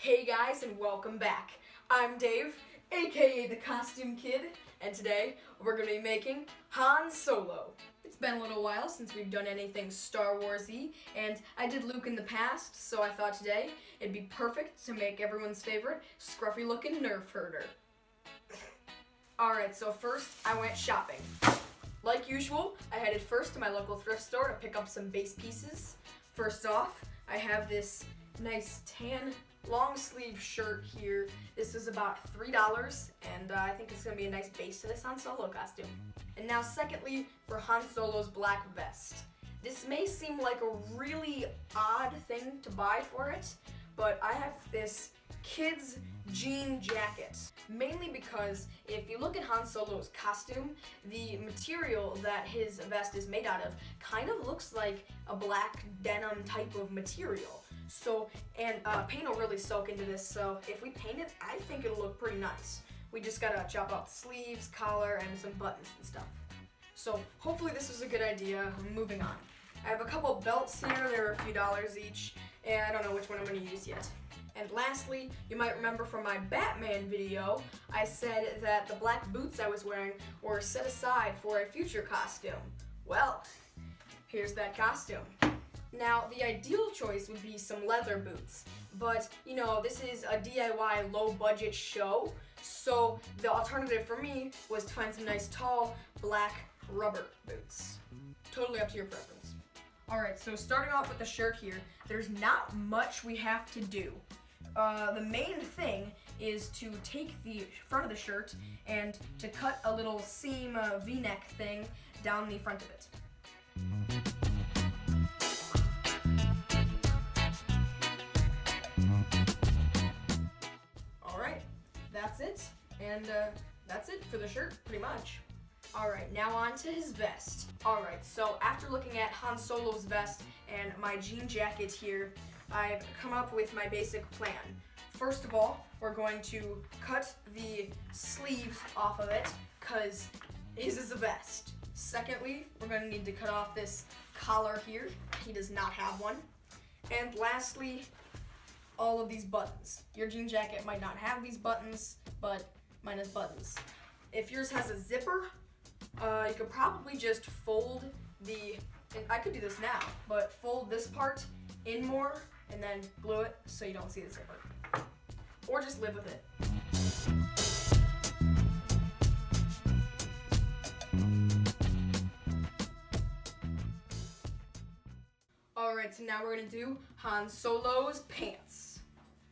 Hey guys, and welcome back. I'm Dave, aka the Costume Kid, and today we're going to be making Han Solo. It's been a little while since we've done anything Star Wars-y, and I did Luke in the past, so I thought today it'd be perfect to make everyone's favorite scruffy-looking nerf herder. Alright, so first I went shopping. Like usual, I headed first to my local thrift store to pick up some base pieces. First off, I have this nice tan long sleeve shirt here. This is about $3, and I think it's going to be a nice base to this Han Solo costume. And now secondly, for Han Solo's black vest. This may seem like a really odd thing to buy for it, but I have this kid's jean jacket, mainly because if you look at Han Solo's costume, the material that his vest is made out of kind of looks like a black denim type of material. So, and paint will really soak into this, so if we paint it, I think it'll look pretty nice. We just gotta chop out the sleeves, collar, and some buttons and stuff. So, hopefully this is a good idea. Moving on. I have a couple belts here, they're a few dollars each, and I don't know which one I'm gonna use yet. And lastly, you might remember from my Batman video, I said that the black boots I was wearing were set aside for a future costume. Well, here's that costume. Now, the ideal choice would be some leather boots, but, you know, this is a DIY low-budget show, so the alternative for me was to find some nice, tall, black rubber boots. Totally up to your preference. Alright, so starting off with the shirt here, there's not much we have to do. The main thing is to take the front of the shirt and to cut a little seam V-neck thing down the front of it. Alright, that's it, and that's it for the shirt, pretty much. Alright, now on to his vest. Alright, so after looking at Han Solo's vest and my jean jacket here, I've come up with my basic plan. First of all, we're going to cut the sleeves off of it, because his is a vest. Secondly, we're going to need to cut off this collar here. He does not have one. And lastly, all of these buttons. Your jean jacket might not have these buttons, but mine has buttons. If yours has a zipper, you could probably just fold and I could do this now, but fold this part in more and then glue it so you don't see the zipper. Or just live with it. Alright, so now we're going to do Han Solo's pants.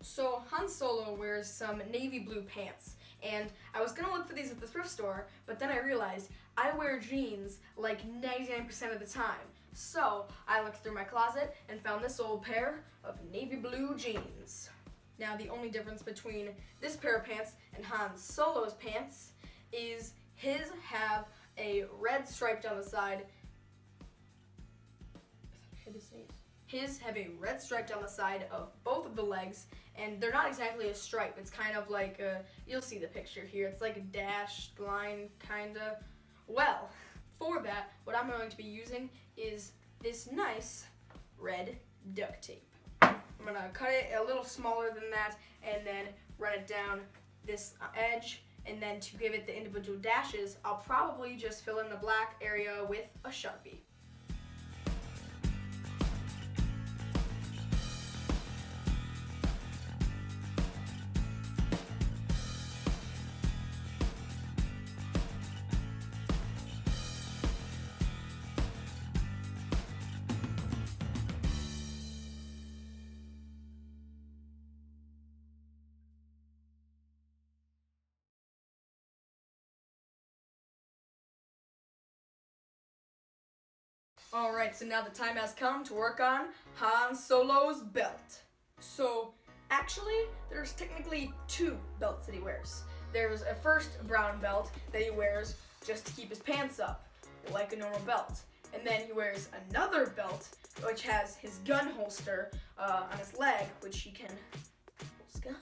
So Han Solo wears some navy blue pants, and I was going to look for these at the thrift store, but then I realized I wear jeans like 99% of the time. So I looked through my closet and found this old pair of navy blue jeans. Now the only difference between this pair of pants and Han Solo's pants is his have a red stripe down the side. His have a red stripe down the side of both of the legs, and they're not exactly a stripe. It's kind of like you'll see the picture here. It's like a dashed line, kinda. Well, for that, what I'm going to be using is this nice red duct tape. I'm gonna cut it a little smaller than that and then run it down this edge, and then to give it the individual dashes, I'll probably just fill in the black area with a Sharpie. Alright, so now the time has come to work on Han Solo's belt. So, actually, there's technically two belts that he wears. There's a first brown belt that he wears just to keep his pants up, like a normal belt. And then he wears another belt, which has his gun holster on his leg, which he can hold his gun.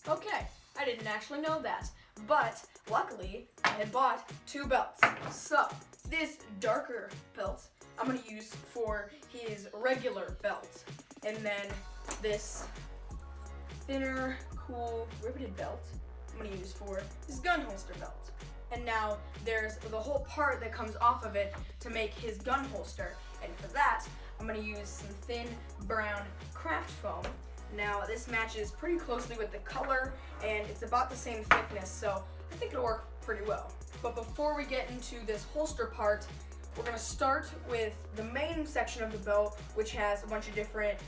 Okay, I didn't actually know that. But, luckily, I had bought two belts. So, this darker belt I'm going to use for his regular belt. And then this thinner, cool, riveted belt I'm gonna use for his gun holster belt. And now there's the whole part that comes off of it to make his gun holster. And for that, I'm gonna use some thin brown craft foam. Now this matches pretty closely with the color and it's about the same thickness, so I think it'll work pretty well. But before we get into this holster part, we're gonna start with the main section of the belt, which has a bunch of different,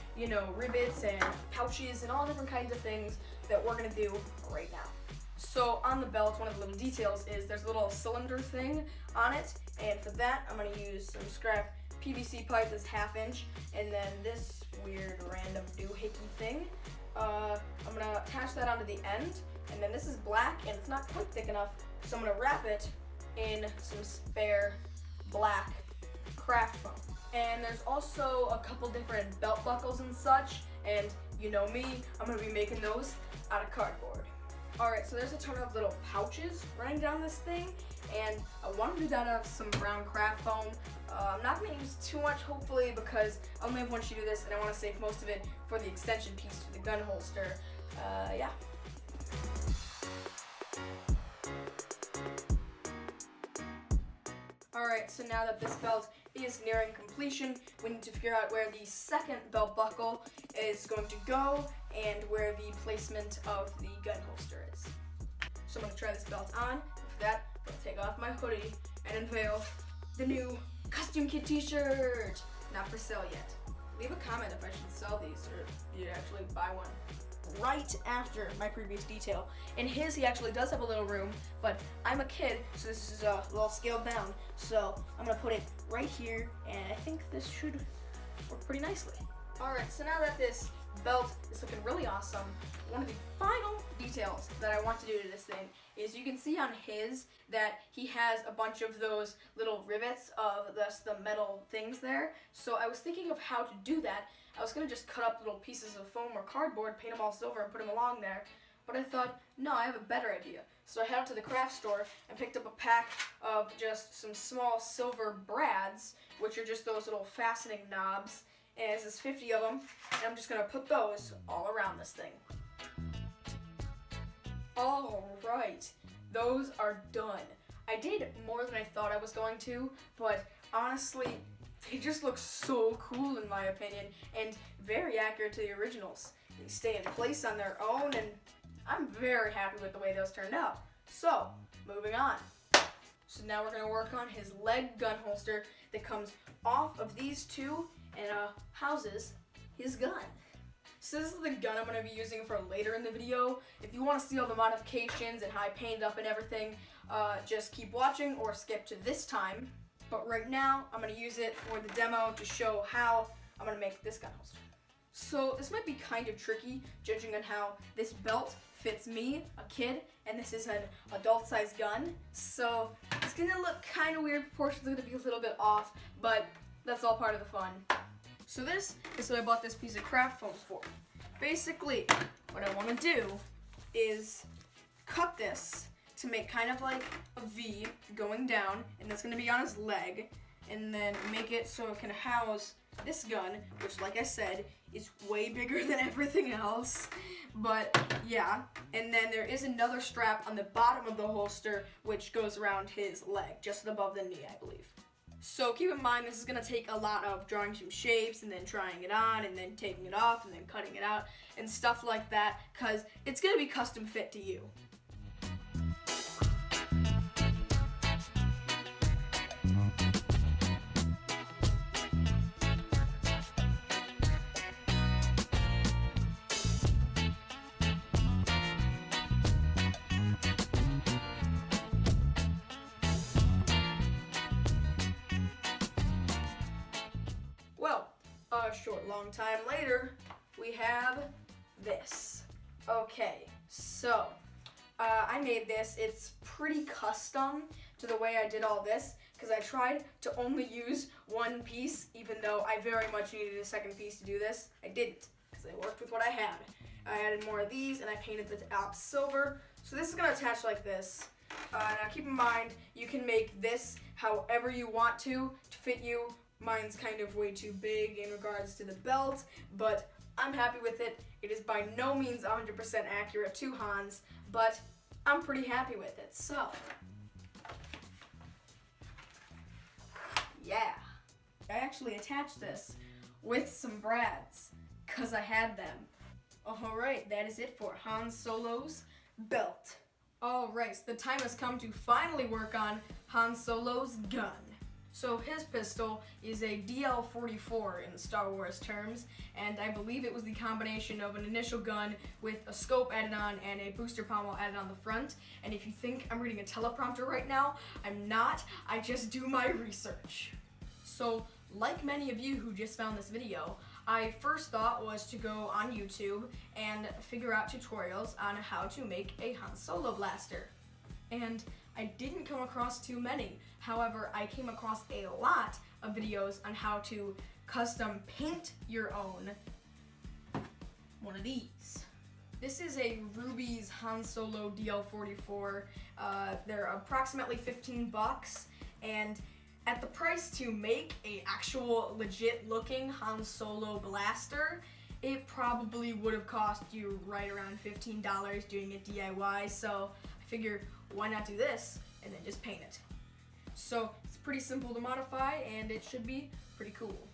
rivets and pouches and all different kinds of things that we're gonna do right now. So on the belt, one of the little details is there's a little cylinder thing on it, and for that, I'm gonna use some scrap PVC pipe that's 1/2 inch, and then this weird random doohickey thing. I'm gonna attach that onto the end, and then this is black and it's not quite thick enough, so I'm gonna wrap it in some spare black craft foam. And there's also a couple different belt buckles and such, and you know me, I'm gonna be making those out of cardboard. Alright, so there's a ton of little pouches running down this thing, and I want to do that out of some brown craft foam. I'm not going to use too much, hopefully, because I only have one sheet of this, and I want to save most of it for the extension piece for the gun holster. Yeah. Alright, so now that this belt is nearing completion, we need to figure out where the second belt buckle is going to go and where the placement of the gun holster is. So I'm going to try this belt on, and for that, I'm going to take off my hoodie and unveil the new costume kit t-shirt. Not for sale yet. Leave a comment if I should sell these or if you'd actually buy one. Right after my previous detail. In his, he actually does have a little room, but I'm a kid, so this is a little scaled down. So I'm gonna put it right here, and I think this should work pretty nicely. Alright, so now that this belt is looking really awesome, one of the final details that I want to do to this thing is you can see on his that he has a bunch of those little rivets of the metal things there. So I was thinking of how to do that. I was going to just cut up little pieces of foam or cardboard, paint them all silver, and put them along there. But I thought, no, I have a better idea. So I headed out to the craft store and picked up a pack of just some small silver brads, which are just those little fastening knobs. And there's 50 of them, and I'm just going to put those all around this thing. Alright, those are done. I did more than I thought I was going to, but honestly, they just look so cool in my opinion, and very accurate to the originals. They stay in place on their own, and I'm very happy with the way those turned out. So, moving on. So now we're going to work on his leg gun holster that comes off of these two and houses his gun. So this is the gun I'm going to be using for later in the video. If you want to see all the modifications and how I painted up and everything, just keep watching or skip to this time. But right now, I'm going to use it for the demo to show how I'm going to make this gun holster. So this might be kind of tricky, judging on how this belt fits me, a kid, and this is an adult-sized gun. So it's going to look kind of weird, proportions are going to be a little bit off, but that's all part of the fun. So this is what I bought this piece of craft foam for. Basically, what I want to do is cut this to make kind of like a V going down, and that's going to be on his leg, and then make it so it can house this gun, which, like I said, is way bigger than everything else. But yeah, and then there is another strap on the bottom of the holster which goes around his leg, just above the knee, I believe. So keep in mind, this is going to take a lot of drawing some shapes and then trying it on and then taking it off and then cutting it out and stuff like that, because it's going to be custom fit to you. Long time later, we have this. Okay, so I made this. It's pretty custom to the way I did all this, because I tried to only use one piece, even though I very much needed a second piece to do this. I didn't, because I worked with what I had. I added more of these, and I painted the top silver. So this is going to attach like this. Now keep in mind, you can make this however you want to fit you. Mine's kind of way too big in regards to the belt, but I'm happy with it. It is by no means 100% accurate to Han's, but I'm pretty happy with it. So, yeah. I actually attached this with some brads, because I had them. Alright, that is it for Han Solo's belt. Alright, so the time has come to finally work on Han Solo's gun. So his pistol is a DL-44 in Star Wars terms, and I believe it was the combination of an initial gun with a scope added on and a booster pommel added on the front. And if you think I'm reading a teleprompter right now, I'm not. I just do my research. So, like many of you who just found this video, I first thought was to go on YouTube and figure out tutorials on how to make a Han Solo blaster. And I didn't come across too many. However, I came across a lot of videos on how to custom paint your own one of these. This is a Ruby's Han Solo DL-44. They're approximately 15 bucks, and at the price to make a actual legit looking Han Solo blaster, it probably would have cost you right around $15 doing it DIY, so I figure why not do this and then just paint it. So it's pretty simple to modify and it should be pretty cool.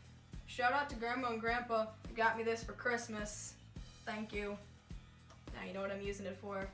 Shout out to Grandma and Grandpa who got me this for Christmas. Thank you. Now you know what I'm using it for.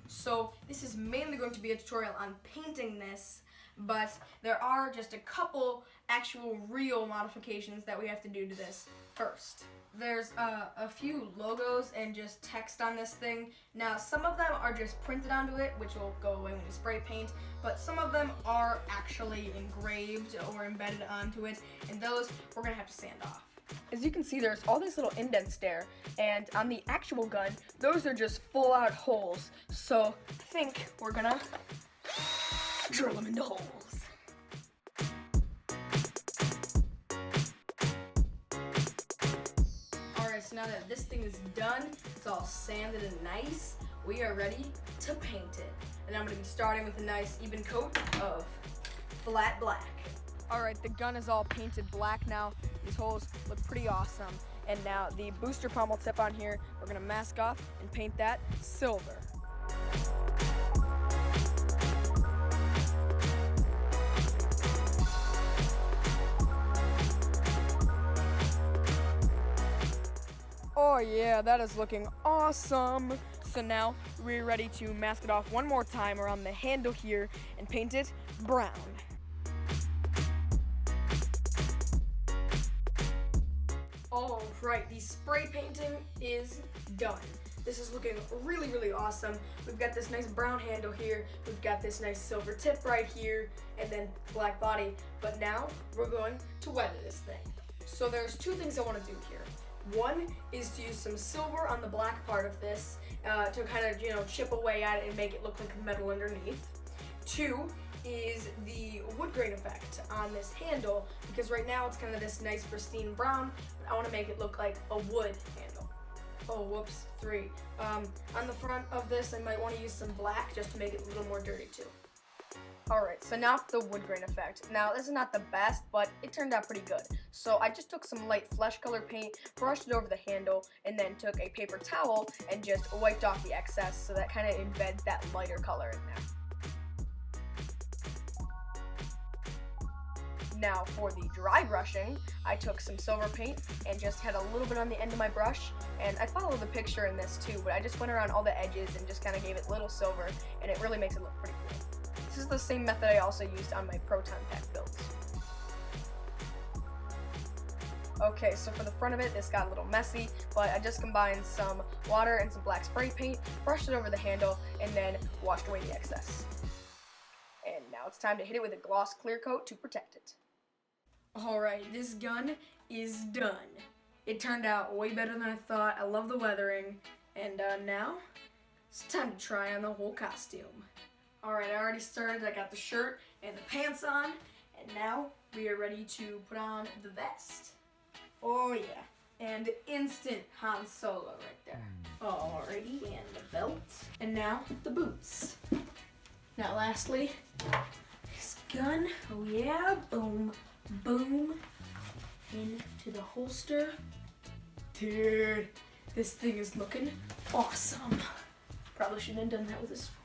So this is mainly going to be a tutorial on painting this, but there are just a couple actual real modifications that we have to do to this first. There's a few logos and just text on this thing. Now some of them are just printed onto it, which will go away when you spray paint, but some of them are actually engraved or embedded onto it, and those we're gonna have to sand off. As you can see, there's all these little indents there, and on the actual gun, those are just full out holes. So I think we're gonna drill them into holes. Alright, so now that this thing is done, it's all sanded and nice, we are ready to paint it. And I'm going to be starting with a nice even coat of flat black. Alright, the gun is all painted black now. These holes look pretty awesome. And now the booster pommel tip on here, we're going to mask off and paint that silver. Oh yeah, that is looking awesome. So now we're ready to mask it off one more time around the handle here and paint it brown. All right, the spray painting is done. This is looking really, really awesome. We've got this nice brown handle here, we've got this nice silver tip right here, and then black body. But now we're going to weather this thing. So there's two things I want to do here. One is to use some silver on the black part of this to kind of, chip away at it and make it look like metal underneath. Two is the wood grain effect on this handle, because right now it's kind of this nice pristine brown, but I want to make it look like a wood handle. Oh, whoops, three. On the front of this, I might want to use some black just to make it a little more dirty too. Alright, so now for the wood grain effect. Now, this is not the best, but it turned out pretty good. So I just took some light flesh color paint, brushed it over the handle, and then took a paper towel and just wiped off the excess, so that kind of embeds that lighter color in there. Now for the dry brushing, I took some silver paint and just had a little bit on the end of my brush, and I followed the picture in this too, but I just went around all the edges and just kind of gave it a little silver, and it really makes it look pretty cool. This is the same method I also used on my proton pack builds. Okay, so for the front of it, this got a little messy, but I just combined some water and some black spray paint, brushed it over the handle, and then washed away the excess. And now it's time to hit it with a gloss clear coat to protect it. Alright, this gun is done. It turned out way better than I thought. I love the weathering. And now, it's time to try on the whole costume. Alright, I already started. I got the shirt and the pants on. And now, we are ready to put on the vest. Oh yeah. And instant Han Solo right there. Alrighty, and the belt. And now, the boots. Now lastly, this gun. Oh yeah, boom, boom. Into the holster. Dude, this thing is looking awesome. Probably shouldn't have done that with this phone.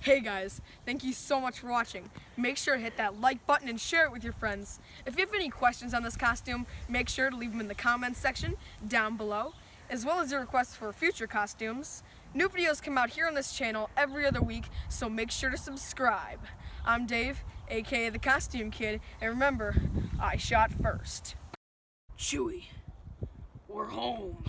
Hey guys, thank you so much for watching. Make sure to hit that like button and share it with your friends. If you have any questions on this costume, make sure to leave them in the comments section down below, as well as your requests for future costumes. New videos come out here on this channel every other week, so make sure to subscribe. I'm Dave, aka the Costume Kid, and remember, I shot first. Chewie, we're home.